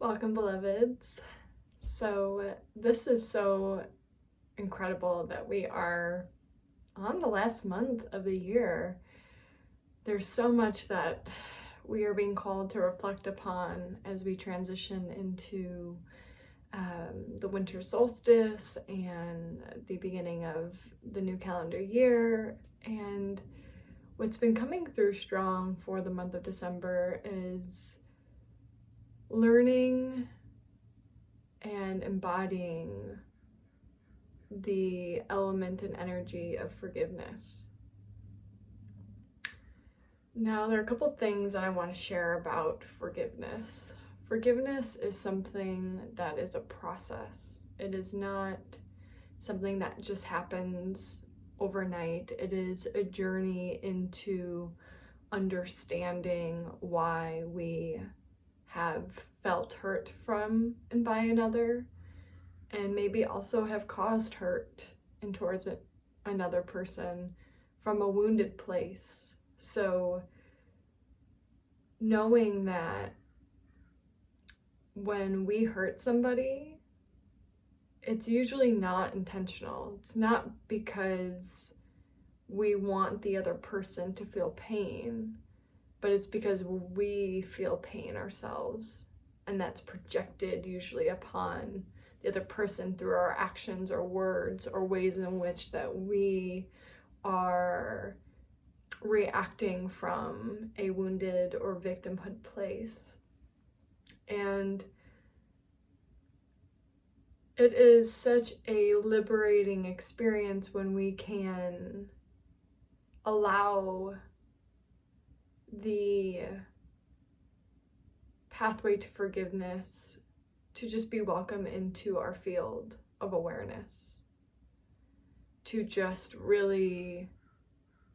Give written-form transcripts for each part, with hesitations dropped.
Welcome, beloveds. So, this is so incredible that we are on the last month of the year. There's so much that we are being called to reflect upon as we transition into the winter solstice and the beginning of the new calendar year. And what's been coming through strong for the month of December is learning and embodying the element and energy of forgiveness. Now, there are a couple things that I want to share about forgiveness. Forgiveness is something that is a process. It is not something that just happens overnight. It is a journey into understanding why we have felt hurt from and by another, and maybe also have caused hurt and towards another person from a wounded place. So knowing that when we hurt somebody, it's usually not intentional. It's not because we want the other person to feel pain, but it's because we feel pain ourselves, and that's projected usually upon the other person through our actions or words or ways in which that we are reacting from a wounded or victimhood place. And it is such a liberating experience when we can allow the pathway to forgiveness to just be welcome into our field of awareness, to just really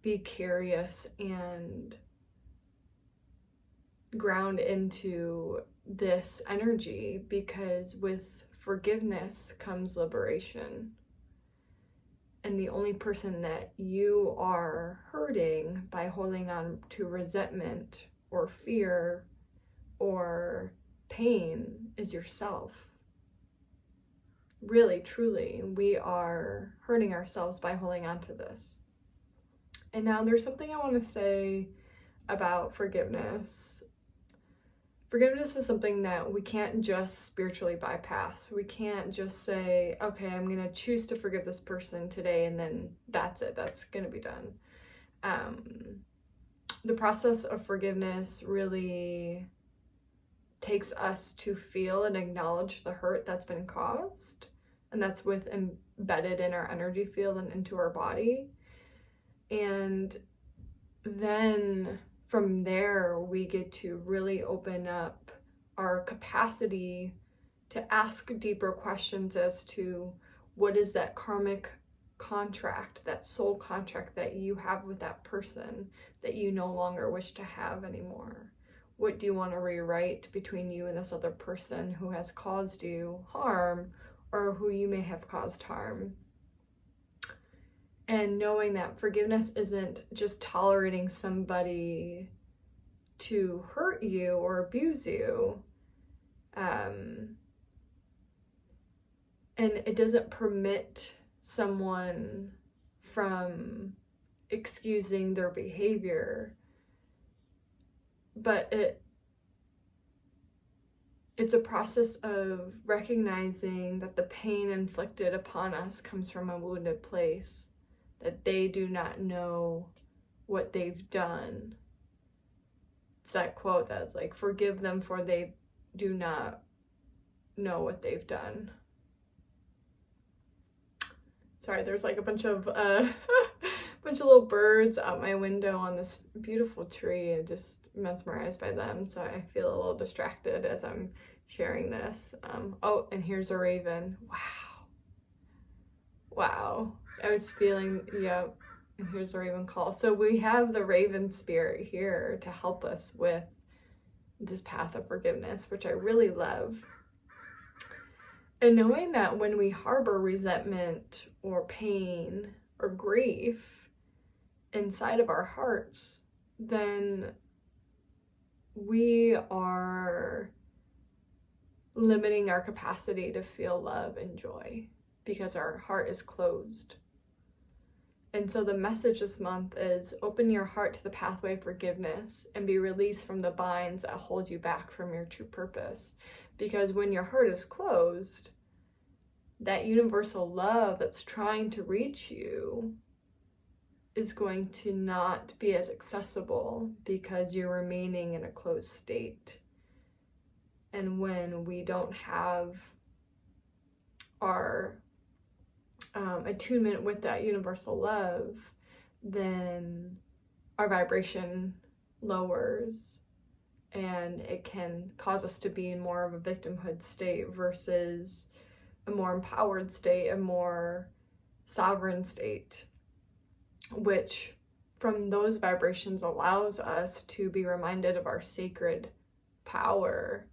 be curious and ground into this energy, because with forgiveness comes liberation. And the only person that you are hurting by holding on to resentment or fear or pain is yourself. Really, truly, we are hurting ourselves by holding on to this. And now there's something I want to say about forgiveness. Forgiveness is something that we can't just spiritually bypass. We can't just say, okay, I'm going to choose to forgive this person today, and then that's it. That's going to be done. The process of forgiveness really takes us to feel and acknowledge the hurt that's been caused, and that's embedded in our energy field and into our body. And then from there, we get to really open up our capacity to ask deeper questions as to what is that karmic contract, that soul contract that you have with that person that you no longer wish to have anymore. What do you want to rewrite between you and this other person who has caused you harm, or who you may have caused harm? And knowing that forgiveness isn't just tolerating somebody to hurt you or abuse you. And it doesn't permit someone from excusing their behavior, but it's a process of recognizing that the pain inflicted upon us comes from a wounded place, that they do not know what they've done. It's that quote that's like, forgive them for they do not know what they've done. Sorry, there's like a bunch of little birds out my window on this beautiful tree. I'm just mesmerized by them, so I feel a little distracted as I'm sharing this. Oh, and here's a raven. Wow. I was feeling, yep. And here's the raven call. So we have the raven spirit here to help us with this path of forgiveness, which I really love. And knowing that when we harbor resentment or pain or grief inside of our hearts, then we are limiting our capacity to feel love and joy because our heart is closed. And so the message this month is open your heart to the pathway of forgiveness and be released from the binds that hold you back from your true purpose. Because when your heart is closed, that universal love that's trying to reach you is going to not be as accessible because you're remaining in a closed state. And when we don't have our attunement with that universal love, then our vibration lowers, and it can cause us to be in more of a victimhood state versus a more empowered state, a more sovereign state, which from those vibrations allows us to be reminded of our sacred power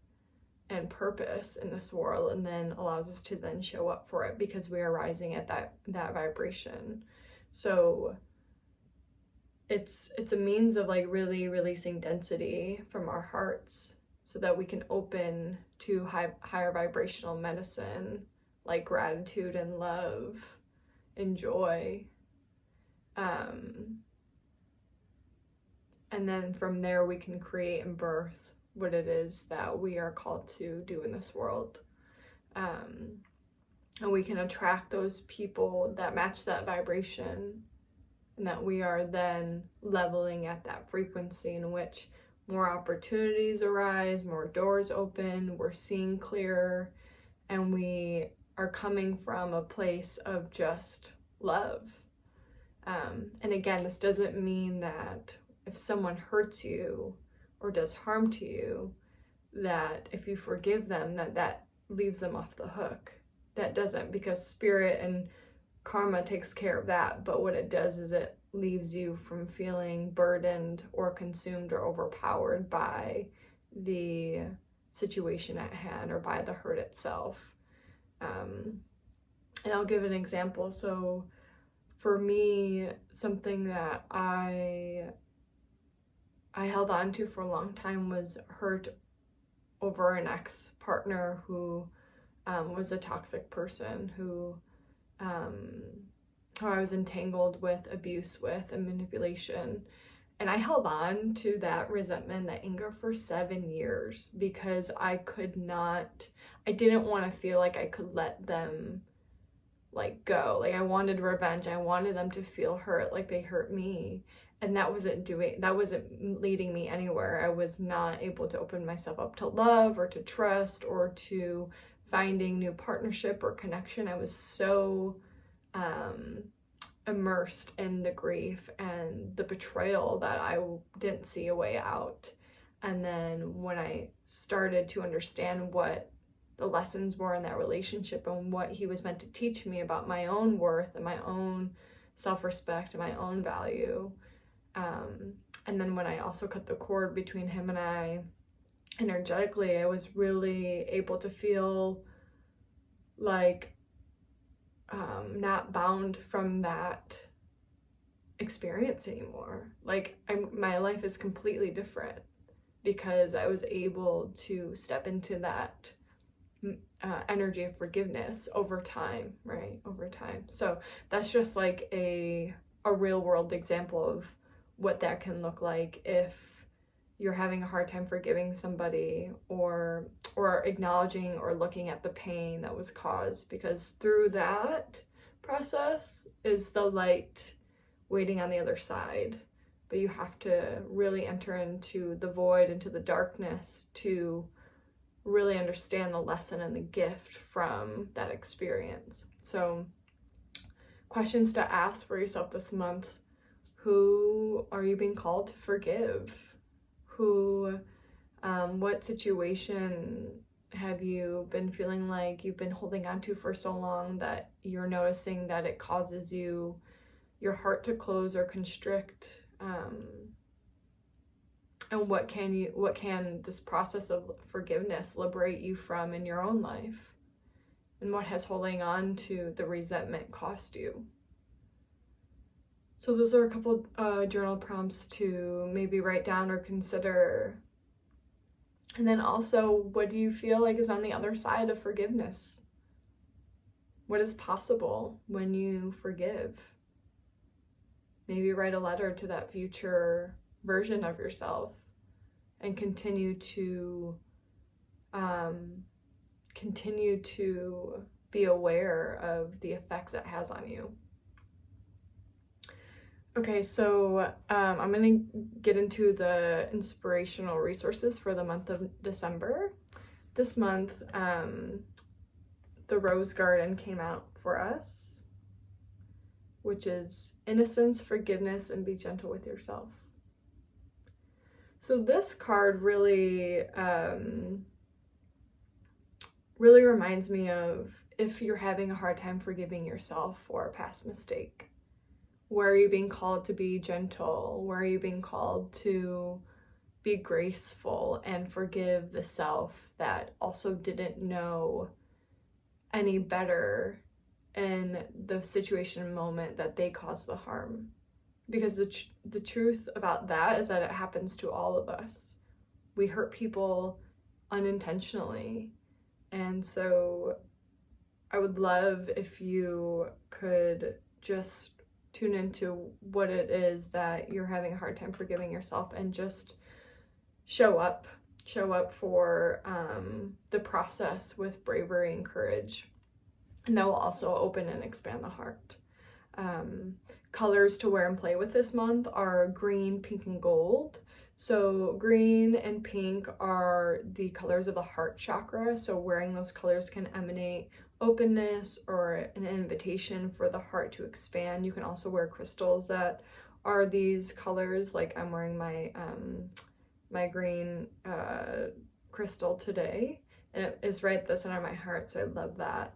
and purpose in this world, and then allows us to then show up for it because we are rising at that vibration. So it's a means of like really releasing density from our hearts so that we can open to higher vibrational medicine like gratitude and love and joy. And then from there we can create and birth what it is that we are called to do in this world. And we can attract those people that match that vibration, and that we are then leveling at that frequency in which more opportunities arise, more doors open, we're seeing clearer, and we are coming from a place of just love. And again, this doesn't mean that if someone hurts you or does harm to you, that if you forgive them, that leaves them off the hook. That doesn't, because spirit and karma takes care of that. But what it does is it leaves you from feeling burdened or consumed or overpowered by the situation at hand or by the hurt itself. And I'll give an example. So for me, something that I held on to for a long time was hurt over an ex-partner who was a toxic person, who I was entangled with, abuse with, and manipulation. And I held on to that resentment, that anger for 7 years because I didn't want to feel like I could let them like go. Like I wanted revenge. I wanted them to feel hurt like they hurt me. And that wasn't leading me anywhere. I was not able to open myself up to love or to trust or to finding new partnership or connection. I was so immersed in the grief and the betrayal that I didn't see a way out. And then when I started to understand what the lessons were in that relationship and what he was meant to teach me about my own worth and my own self-respect and my own value, and then when I also cut the cord between him and I energetically, I was really able to feel like not bound from that experience anymore. Like my life is completely different because I was able to step into that energy of forgiveness over time, right? Over time. So that's just like a real world example of what that can look like if you're having a hard time forgiving somebody or acknowledging or looking at the pain that was caused, because through that process is the light waiting on the other side. But you have to really enter into the void, into the darkness, to really understand the lesson and the gift from that experience. So questions to ask for yourself this month: who are you being called to forgive? What situation have you been feeling like you've been holding on to for so long that you're noticing that it causes your heart to close or constrict? And what can this process of forgiveness liberate you from in your own life? And what has holding on to the resentment cost you? So those are a couple journal prompts to maybe write down or consider And then also, what do you feel like is on the other side of forgiveness? What is possible when you forgive? Maybe write a letter to that future version of yourself and continue to be aware of the effects it has on you. Okay, so I'm going to get into the inspirational resources for the month of December. This month, the Rose Garden came out for us, which is innocence, forgiveness, and be gentle with yourself. So this card really reminds me of if you're having a hard time forgiving yourself for a past mistake. Where are you being called to be gentle? Where are you being called to be graceful and forgive the self that also didn't know any better in the situation and moment that they caused the harm? Because the truth about that is that it happens to all of us. We hurt people unintentionally. And so I would love if you could just tune into what it is that you're having a hard time forgiving yourself and just show up for the process with bravery and courage. And that will also open and expand the heart. Colors to wear and play with this month are green, pink, and gold. So green and pink are the colors of the heart chakra. So wearing those colors can emanate openness or an invitation for the heart to expand. You can also wear crystals that are these colors. Like I'm wearing my my green crystal today, and it is right at the center of my heart, so I love that.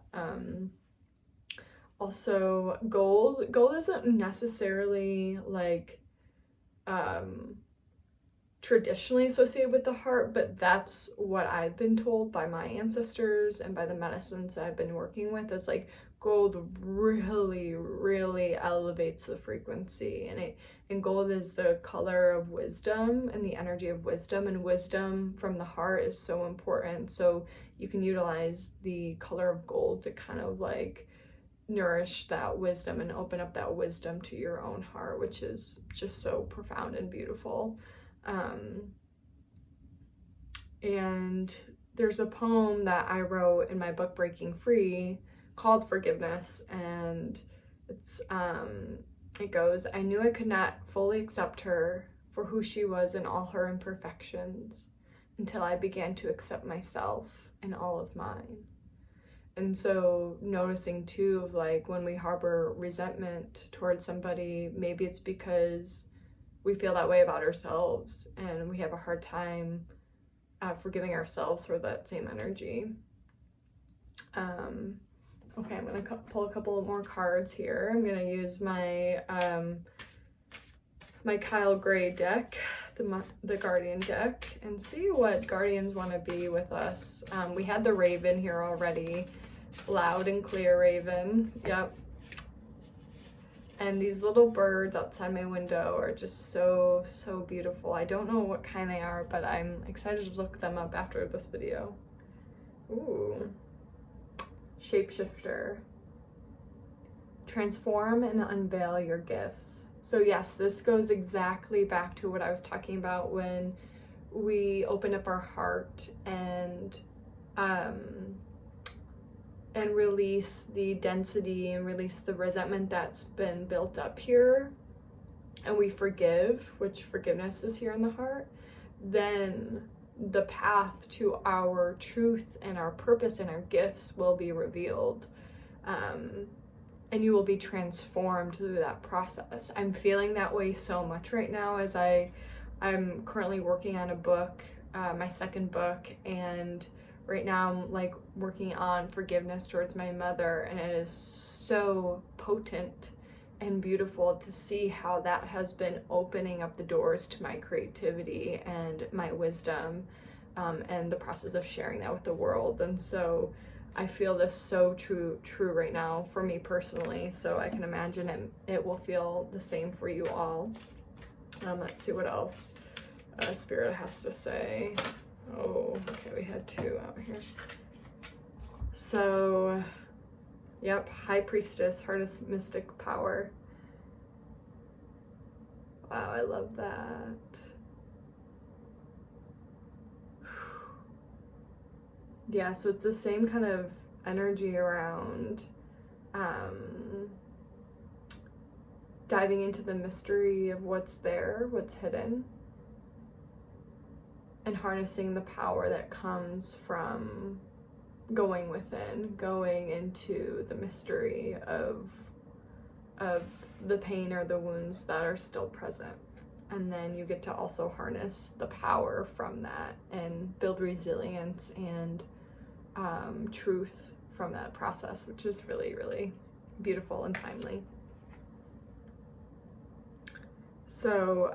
Also, gold isn't necessarily like traditionally associated with the heart, but that's what I've been told by my ancestors and by the medicines that I've been working with, is like gold really elevates the frequency, and gold is the color of wisdom and the energy of wisdom, and wisdom from the heart is so important. So you can utilize the color of gold to kind of like nourish that wisdom and open up that wisdom to your own heart, which is just so profound and beautiful. And there's a poem that I wrote in my book Breaking Free called Forgiveness, and it goes, I knew I could not fully accept her for who she was in all her imperfections until I began to accept myself and all of mine. And so noticing too of like when we harbor resentment towards somebody, maybe it's because we feel that way about ourselves and we have a hard time forgiving ourselves for that same energy. Okay, I'm gonna pull a couple more cards here. I'm gonna use my my Kyle Gray deck, the Guardian deck, and see what Guardians want to be with us. We had the Raven here already, loud and clear Raven. Yep. And these little birds outside my window are just so beautiful. I don't know what kind they are, but I'm excited to look them up after this video. Ooh. Shapeshifter. Transform and unveil your gifts. So yes, this goes exactly back to what I was talking about when we open up our heart and release the density and release the resentment that's been built up here, and we forgive, which forgiveness is here in the heart, then the path to our truth and our purpose and our gifts will be revealed, and you will be transformed through that process. I'm feeling that way so much right now as I'm currently working on a book, my second book, and right now I'm like working on forgiveness towards my mother, and it is so potent and beautiful to see how that has been opening up the doors to my creativity and my wisdom, and the process of sharing that with the world. And so I feel this so true right now for me personally, so I can imagine it will feel the same for you all. Let's see what else Spirit has to say. Oh, tattoo out here. So, yep, High Priestess, Hardest Mystic Power. Wow, I love that. Yeah, so it's the same kind of energy around diving into the mystery of what's there, what's hidden, and harnessing the power that comes from going within, going into the mystery of the pain or the wounds that are still present. And then you get to also harness the power from that and build resilience and truth from that process, which is really, really beautiful and timely. So,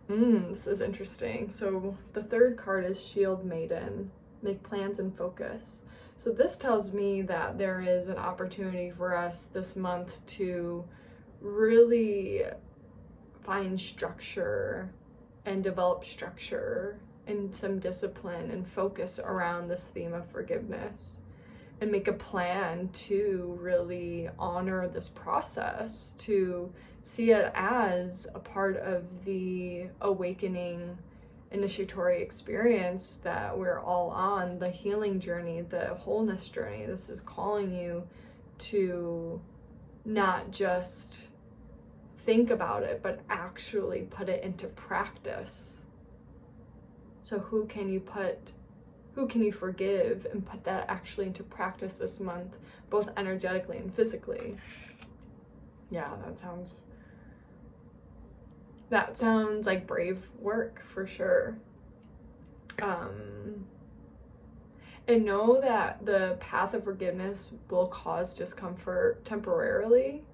this is interesting. So the third card is Shield Maiden, make plans and focus. So this tells me that there is an opportunity for us this month to really find structure and develop structure and some discipline and focus around this theme of forgiveness, and make a plan to really honor this process, to see it as a part of the awakening initiatory experience that we're all on, the healing journey, the wholeness journey. This is calling you to not just think about it, but actually put it into practice. So who can you forgive and put that actually into practice this month, both energetically and physically? Yeah, that sounds like brave work for sure. And know that the path of forgiveness will cause discomfort temporarily,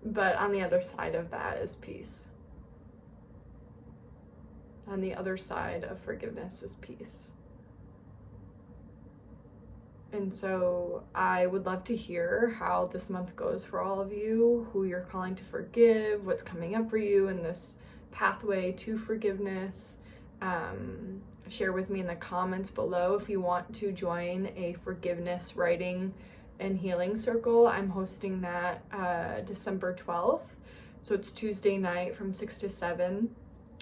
but on the other side of that is peace. On the other side of forgiveness is peace. And so I would love to hear how this month goes for all of you, who you're calling to forgive, what's coming up for you in this pathway to forgiveness. Share with me in the comments below if you want to join a forgiveness writing and healing circle. I'm hosting that December 12th. So it's Tuesday night from 6 to 7.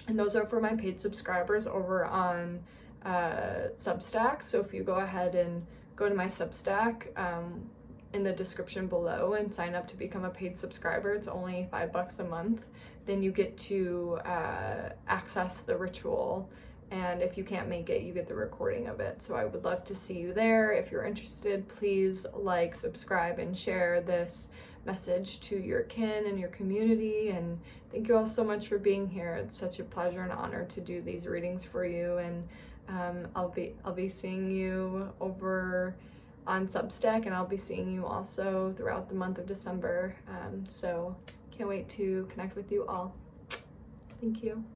And those are for my paid subscribers over on Substack. So if you go ahead and go to my Substack in the description below and sign up to become a paid subscriber, it's only $5 a month. Then you get to access the ritual. And if you can't make it, you get the recording of it. So I would love to see you there. If you're interested, please like, subscribe, and share this message to your kin and your community. And thank you all so much for being here. It's such a pleasure and honor to do these readings for you. And I'll be seeing you over on Substack, and I'll be seeing you also throughout the month of December. So can't wait to connect with you all. Thank you.